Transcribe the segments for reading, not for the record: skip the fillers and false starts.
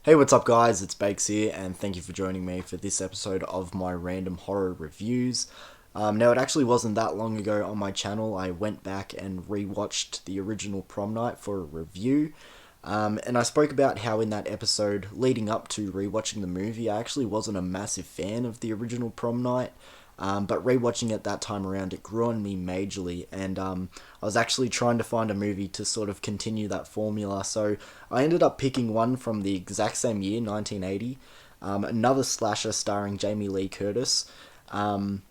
Hey, what's up, guys? It's Bakes here, and thank you for joining me for this episode of my random horror reviews. Now, it actually wasn't that long ago on my channel. I went back and rewatched the original Prom Night for a review. And I spoke about how in that episode, leading up to rewatching the movie, I actually wasn't a massive fan of the original Prom Night. But rewatching it that time around, it grew on me majorly, and I was actually trying to find a movie to sort of continue that formula. So I ended up picking one from the exact same year, 1980, another slasher starring Jamie Lee Curtis. And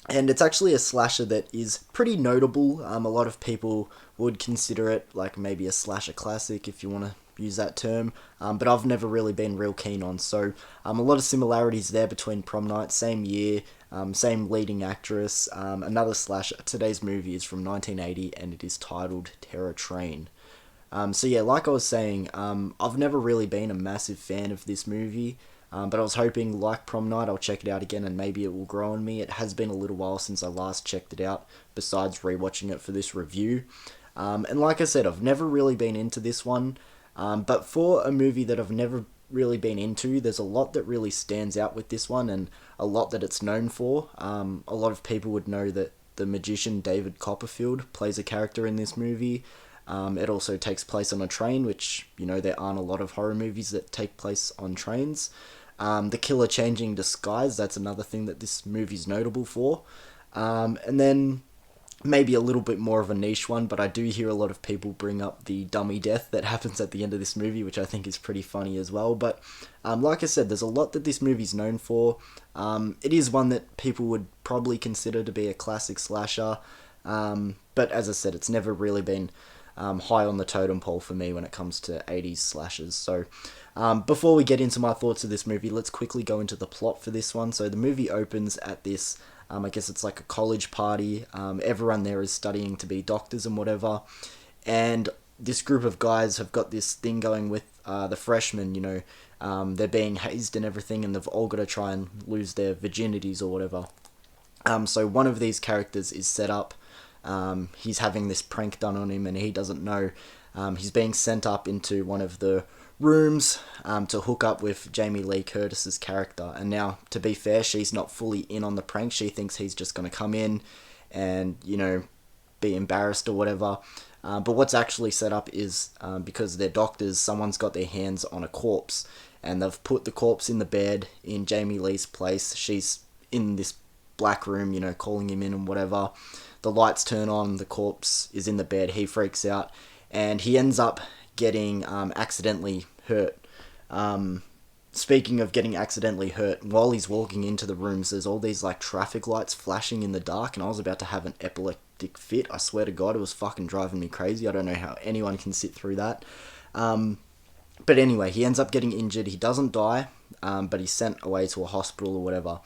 it's actually a slasher that is pretty notable. A lot of people would consider it like maybe a slasher classic, if you want to use that term, but I've never really been real keen on. So a lot of similarities there between Prom Night, same year, same leading actress. Another slasher. Today's movie is from 1980 and it is titled Terror Train. So yeah, like I was saying, I've never really been a massive fan of this movie. But I was hoping, like Prom Night, I'll check it out again and maybe it will grow on me. It has been a little while since I last checked it out, besides rewatching it for this review. And like I said, I've never really been into this one. But for a movie that I've never really been into, there's a lot that really stands out with this one and a lot that it's known for. A lot of people would know that the magician David Copperfield plays a character in this movie. It also takes place on a train, which, there aren't a lot of horror movies that take place on trains. The killer changing disguise, that's another thing that this movie's notable for. And then maybe a little bit more of a niche one, but I do hear a lot of people bring up the dummy death that happens at the end of this movie, which I think is pretty funny as well. But like I said, there's a lot that this movie's known for. It is one that people would probably consider to be a classic slasher. But as I said, it's never really been high on the totem pole for me when it comes to 80s slashers. So before we get into my thoughts of this movie, let's quickly go into the plot for this one. So the movie opens at this, I guess it's like a college party. Everyone there is studying to be doctors and whatever. And this group of guys have got this thing going with the freshmen, they're being hazed and everything, and they've all got to try and lose their virginities or whatever. So one of these characters is set up. He's having this prank done on him and he doesn't know. He's being sent up into one of the rooms to hook up with Jamie Lee Curtis's character. And now, to be fair, she's not fully in on the prank. She thinks he's just going to come in and, be embarrassed or whatever. But what's actually set up is because they're doctors, someone's got their hands on a corpse and they've put the corpse in the bed in Jamie Lee's place. She's in this black room, calling him in and whatever. The lights turn on, the corpse is in the bed, he freaks out, and he ends up getting accidentally hurt. Speaking of getting accidentally hurt, while he's walking into the rooms, there's all these like traffic lights flashing in the dark, and I was about to have an epileptic fit. I swear to God, it was fucking driving me crazy. I don't know how anyone can sit through that. But anyway, he ends up getting injured. He doesn't die, but he's sent away to a hospital or whatever.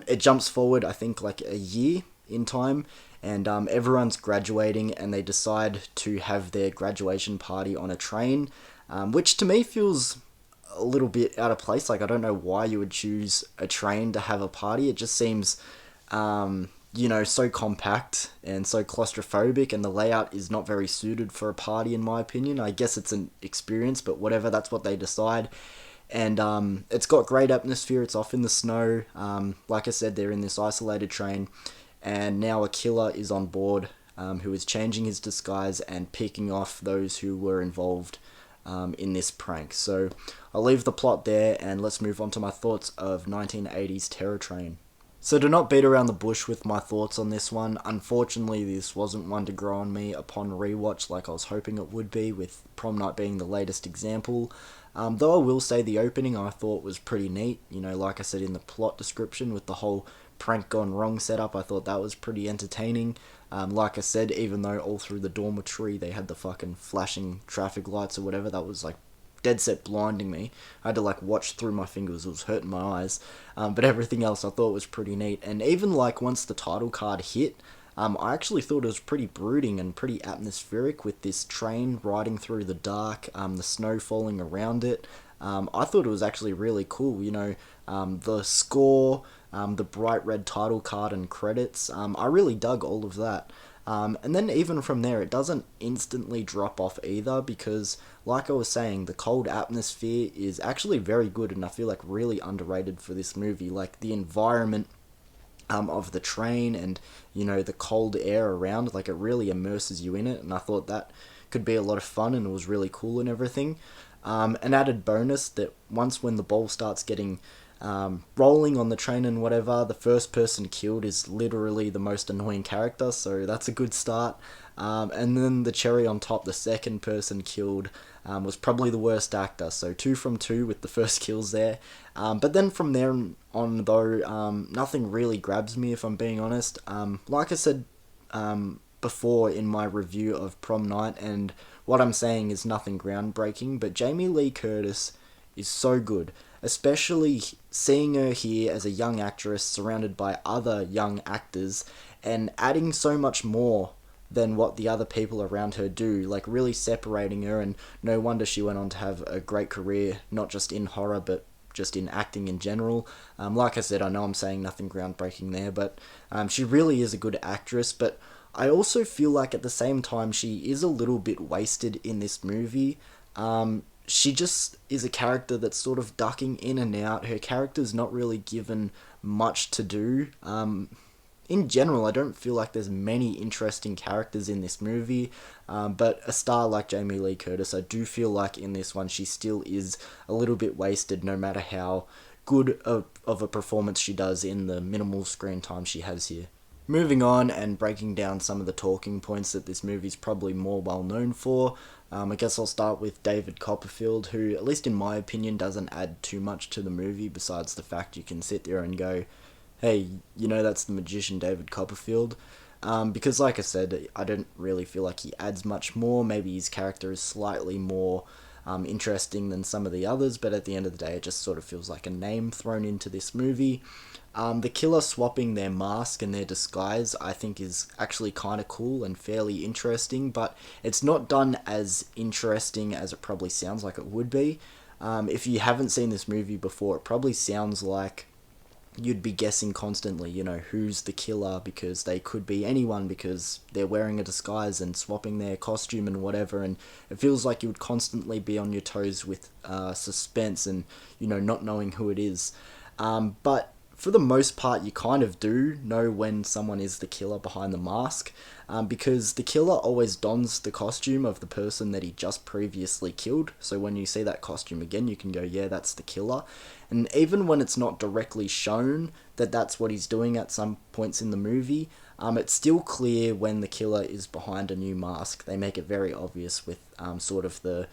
It jumps forward, I think, like a year in time, and everyone's graduating and they decide to have their graduation party on a train, which to me feels a little bit out of place. Like, I don't know why you would choose a train to have a party. It just seems so compact and so claustrophobic, and the layout is not very suited for a party in my opinion. I guess it's an experience, but whatever, that's what they decide. And it's got great atmosphere. It's off in the snow. Like I said, they're in this isolated train, and now a killer is on board, who is changing his disguise and picking off those who were involved in this prank. So I'll leave the plot there and let's move on to my thoughts of 1980s Terror Train. So to not beat around the bush with my thoughts on this one, unfortunately this wasn't one to grow on me upon rewatch like I was hoping it would be, with Prom Night being the latest example. Though I will say the opening I thought was pretty neat, like I said in the plot description with the whole prank gone wrong setup, I thought that was pretty entertaining. Like I said, even though all through the dormitory they had the fucking flashing traffic lights or whatever, that was like dead set blinding me. I had to like watch through my fingers, it was hurting my eyes. But everything else I thought was pretty neat. And even like once the title card hit, I actually thought it was pretty brooding and pretty atmospheric with this train riding through the dark, the snow falling around it. I thought it was actually really cool, the score, the bright red title card and credits. I really dug all of that. And then even from there, it doesn't instantly drop off either, because, like I was saying, the cold atmosphere is actually very good, and I feel like really underrated for this movie. Like, the environment of the train, and the cold air around, like, it really immerses you in it, and I thought that could be a lot of fun, and it was really cool and everything. An added bonus that once when the ball starts getting rolling on the train and whatever, the first person killed is literally the most annoying character, so that's a good start. And then the cherry on top, the second person killed was probably the worst actor, so 2 from 2 with the first kills there. But then from there on, though, nothing really grabs me, if I'm being honest. Like I said before in my review of Prom Night, and what I'm saying is nothing groundbreaking, but Jamie Lee Curtis is so good, especially seeing her here as a young actress surrounded by other young actors, and adding so much more than what the other people around her do, like really separating her, and no wonder she went on to have a great career, not just in horror, but just in acting in general. Like I said, I know I'm saying nothing groundbreaking there, but she really is a good actress, but I also feel like at the same time she is a little bit wasted in this movie. She just is a character that's sort of ducking in and out. Her character's not really given much to do. In general, I don't feel like there's many interesting characters in this movie, but a star like Jamie Lee Curtis, I do feel like in this one she still is a little bit wasted, no matter how good of a performance she does in the minimal screen time she has here. Moving on and breaking down some of the talking points that this movie's probably more well known for, I guess I'll start with David Copperfield, who, at least in my opinion, doesn't add too much to the movie besides the fact you can sit there and go, hey, that's the magician David Copperfield. Because, like I said, I don't really feel like he adds much more. Maybe his character is slightly more interesting than some of the others, but at the end of the day, it just sort of feels like a name thrown into this movie. The killer swapping their mask and their disguise, I think, is actually kind of cool and fairly interesting, but it's not done as interesting as it probably sounds like it would be. If you haven't seen this movie before, it probably sounds like you'd be guessing constantly, who's the killer, because they could be anyone, because they're wearing a disguise and swapping their costume and whatever, and it feels like you would constantly be on your toes with suspense and, not knowing who it is. But for the most part, you kind of do know when someone is the killer behind the mask, because the killer always dons the costume of the person that he just previously killed. So when you see that costume again, you can go, yeah, that's the killer. And even when it's not directly shown that that's what he's doing at some points in the movie, it's still clear when the killer is behind a new mask. They make it very obvious with sort of the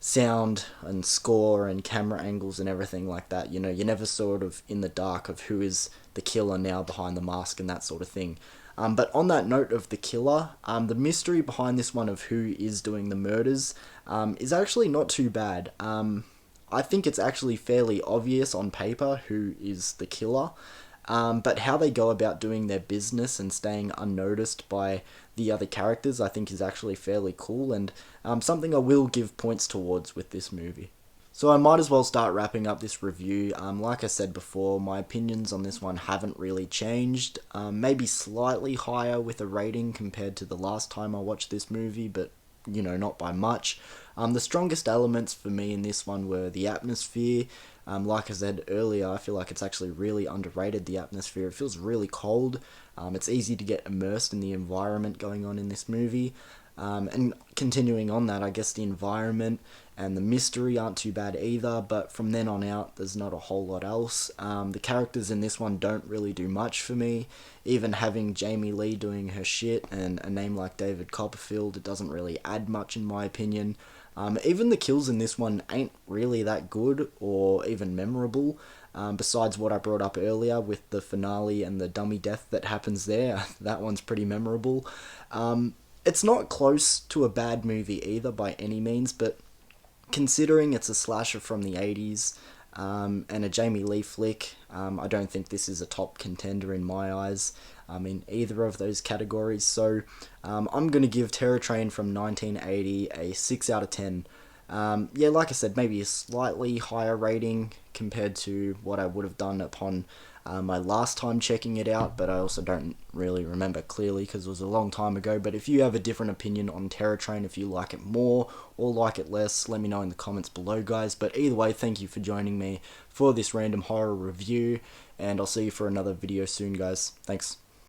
sound and score and camera angles and everything like that. You're never sort of in the dark of who is the killer now behind the mask and that sort of thing. But on that note of the killer, the mystery behind this one of who is doing the murders is actually not too bad. I think it's actually fairly obvious on paper who is the killer. But how they go about doing their business and staying unnoticed by the other characters, I think, is actually fairly cool, and something I will give points towards with this movie. So I might as well start wrapping up this review. Like I said before, my opinions on this one haven't really changed. Maybe slightly higher with a rating compared to the last time I watched this movie, but not by much. The strongest elements for me in this one were the atmosphere. Like I said earlier, I feel like it's actually really underrated, the atmosphere. It feels really cold. It's easy to get immersed in the environment going on in this movie. And continuing on that, I guess the environment and the mystery aren't too bad either, but from then on out, there's not a whole lot else. The characters in this one don't really do much for me. Even having Jamie Lee doing her shit and a name like David Copperfield, it doesn't really add much in my opinion. Even the kills in this one ain't really that good or even memorable, besides what I brought up earlier with the finale and the dummy death that happens there. That one's pretty memorable. It's not close to a bad movie either by any means, but considering it's a slasher from the 80s and a Jamie Lee flick, I don't think this is a top contender in my eyes in either of those categories. So I'm going to give Terror Train from 1980 a 6 out of 10. Like I said, maybe a slightly higher rating compared to what I would have done upon my last time checking it out, but I also don't really remember clearly because it was a long time ago. But if you have a different opinion on Terror Train, if you like it more or like it less, let me know in the comments below, guys. But either way, thank you for joining me for this random horror review, and I'll see you for another video soon, guys. Thanks.